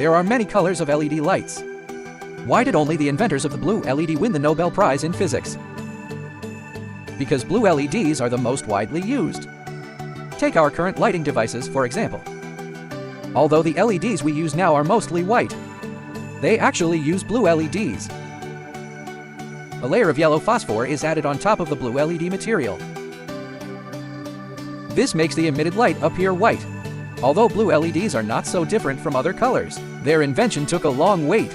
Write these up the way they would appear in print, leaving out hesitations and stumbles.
There are many colors of LED lights. Why did only the inventors of the blue LED win the Nobel Prize in physics? Because blue LEDs are the most widely used. Take our current lighting devices, for example. Although the LEDs we use now are mostly white, they actually use blue LEDs. A layer of yellow phosphor is added on top of the blue LED material. This makes the emitted light appear white. Although blue LEDs are not so different from other colors, their invention took a long wait.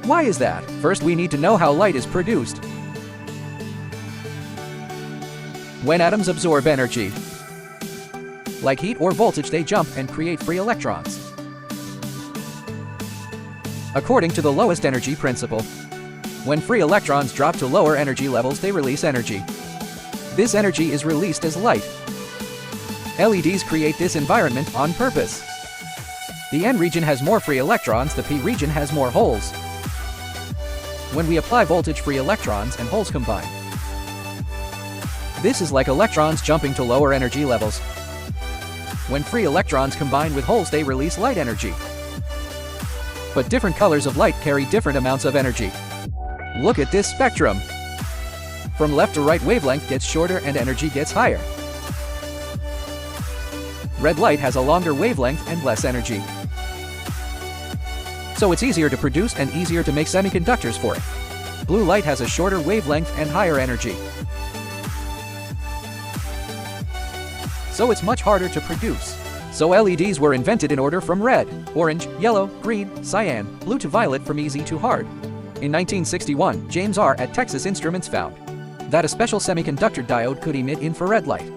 Why is that? First, we need to know how light is produced. When atoms absorb energy, like heat or voltage, they jump and create free electrons. According to the lowest energy principle, when free electrons drop to lower energy levels, they release energy. This energy is released as light. LEDs create this environment on purpose. The N region has more free electrons, the P region has more holes. When we apply voltage, free electrons and holes combine. This is like electrons jumping to lower energy levels. When free electrons combine with holes, they release light energy. But different colors of light carry different amounts of energy. Look at this spectrum. From left to right, wavelength gets shorter and energy gets higher. Red light has a longer wavelength and less energy. So it's easier to produce and easier to make semiconductors for it. Blue light has a shorter wavelength and higher energy. So it's much harder to produce. So LEDs were invented in order from red, orange, yellow, green, cyan, blue to violet, from easy to hard. In 1961, James R. at Texas Instruments found that a special semiconductor diode could emit infrared light.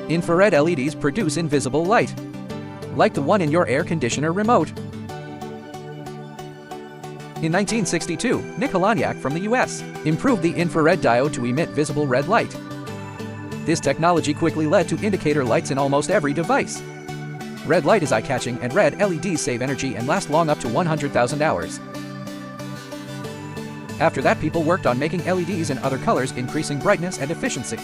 Infrared LEDs produce invisible light, like the one in your air conditioner remote. In 1962, Nick Holonyak from the US improved the infrared diode to emit visible red light. This technology quickly led to indicator lights in almost every device. Red light is eye-catching, and red LEDs save energy and last long, up to 100,000 hours. After that, people worked on making LEDs in other colors, increasing brightness and efficiency.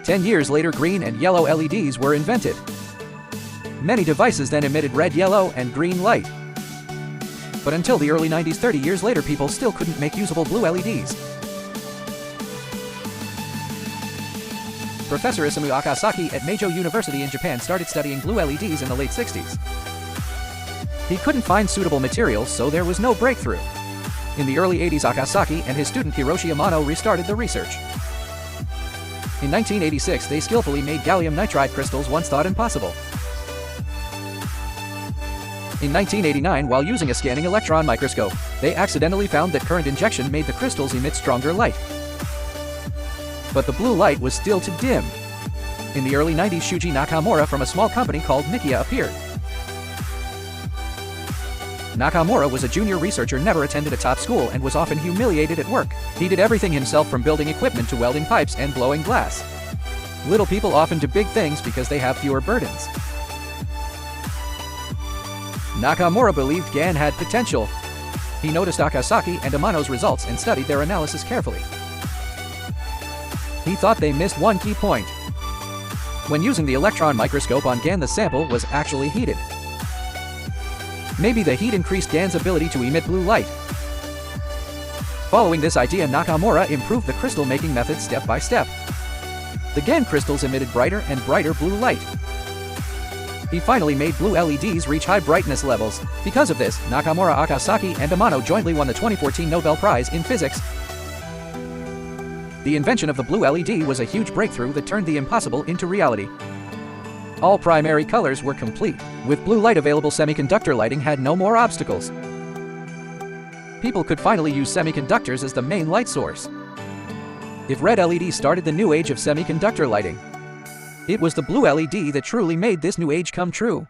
10 years later, green and yellow LEDs were invented. Many devices then emitted red, yellow, and green light. But until the early 90s, 30 years later, people still couldn't make usable blue LEDs. Professor Isamu Akasaki at Meiji University in Japan started studying blue LEDs in the late 60s. He couldn't find suitable materials, so there was no breakthrough. In the early 80s, Akasaki and his student Hiroshi Amano restarted the research. In 1986, they skillfully made gallium nitride crystals once thought impossible. In 1989, while using a scanning electron microscope, they accidentally found that current injection made the crystals emit stronger light. But the blue light was still too dim. In the early 90s, Shuji Nakamura from a small company called Nikia appeared. Nakamura was a junior researcher, never attended a top school, and was often humiliated at work. He did everything himself, from building equipment to welding pipes and blowing glass. Little people often do big things because they have fewer burdens. Nakamura believed GaN had potential. He noticed Akasaki and Amano's results and studied their analysis carefully. He thought they missed one key point. When using the electron microscope on GaN, the sample was actually heated. Maybe the heat increased GaN's ability to emit blue light. Following this idea, Nakamura improved the crystal-making method step by step. The GaN crystals emitted brighter and brighter blue light. He finally made blue LEDs reach high brightness levels. Because of this, Nakamura, Akasaki, and Amano jointly won the 2014 Nobel Prize in Physics. The invention of the blue LED was a huge breakthrough that turned the impossible into reality. All primary colors were complete. With blue light available, semiconductor lighting had no more obstacles. People could finally use semiconductors as the main light source. If red LED started the new age of semiconductor lighting, it was the blue LED that truly made this new age come true.